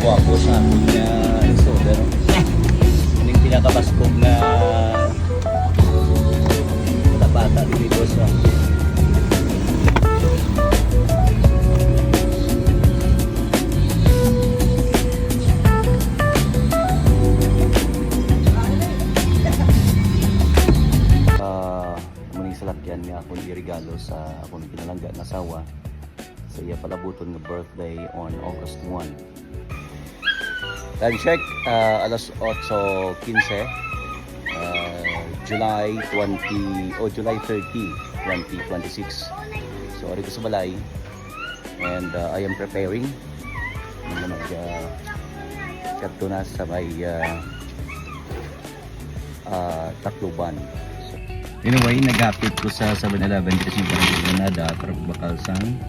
ko ako sa akong installer. Ano yung pinakabaskog na bata dito sa muning salakyan nga akong irigalo sa akong pinalangga na asawa sa iya palabuton nga birthday on August 1. Time check, alas 8:15, July 30, 2026. So ari ko sa balay and I am preparing na magkatuna sa may Tacloban. So, anyway, nagapit ko sa 7-Eleven kasi yung Granada para bakal sang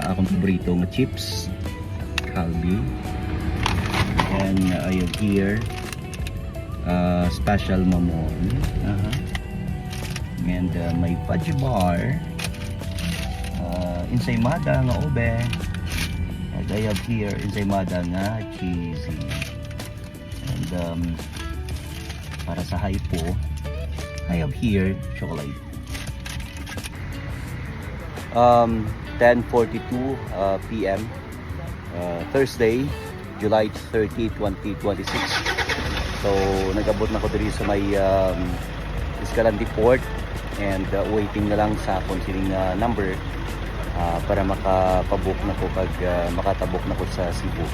akong paborito nga chips, Calbee. And I have here special mamon, and may fudge bar, ensaymada nga ube, and I have here ensaymada nga cheesy, and para sa hypo I have here chocolate. 10:42 p.m. Thursday, July 30, 2026. So nag-abot na ko diri sa may Escalante Port and waiting na lang sa akong sining number para makapabook na ko pag makatabok na ko sa Cebu.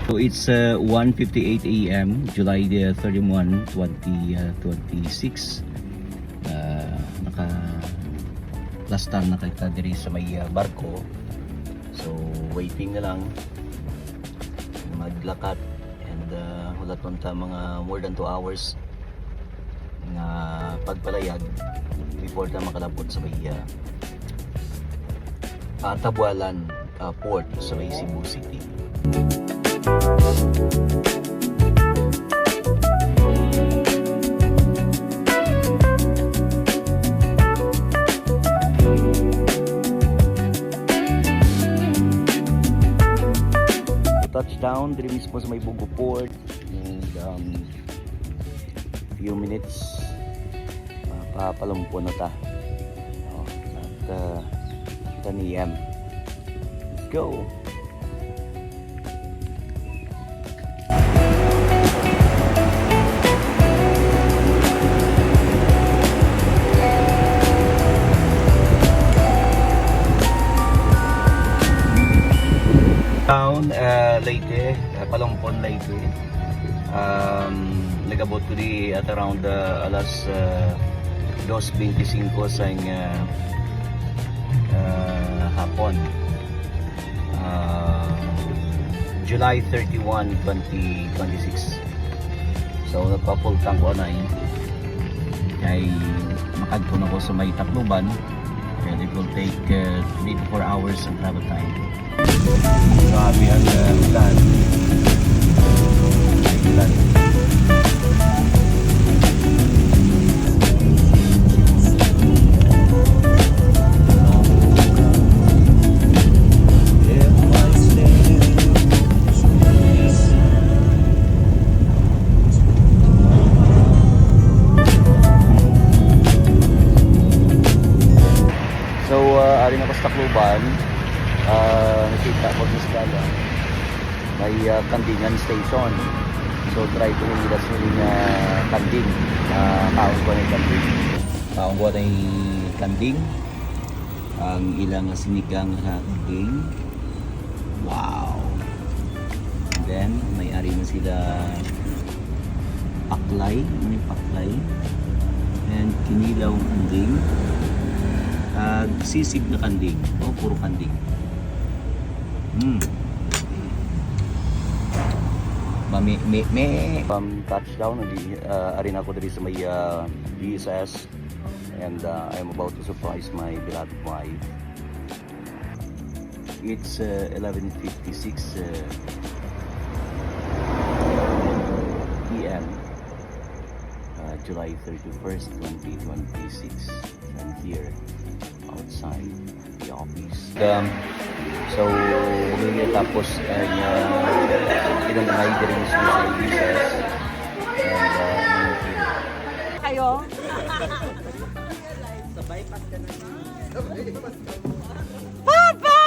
So it's 1:58 a.m. July 31, 2026. Naka last time na kita diri sa may barko. So waiting na lang maglakat and hulaton ta mga more than 2 hours nga pagpalayag before ta makalabot sa may Tabualan port sa may Cebu City. Touchdown diri mismo sa may Bugo Port and few minutes papalumpo na ta at 10 a.m. Let's go. Town Leyte, Palumpon Leyte. Nagabot ko di at around alas 2:25 sa hapon. July 31, 2026. So nagpa-full tank ko na ay makadto na ko sa may Tacloban and it will take 3 to 4 hours of travel time. Grabe ang ulan. Ulan. So, ari na ko sa Tacloban. Nakita ko sa skala may Kandingan station, so try ko nila siling kanding, kaon ko na kanding ang ilang sinigang kanding. Wow. And then may ari na sila paklay and kinilaw kanding, sisig na kanding, puro kanding. Touchdown, arin ako dali sa may BSS and I'm about to surprise my beloved wife. It's 11:56 p.m. July 31st, 2026. I'm here outside the office. So, humingi tapos and pinanangay din sa services. And Kayo? Papa!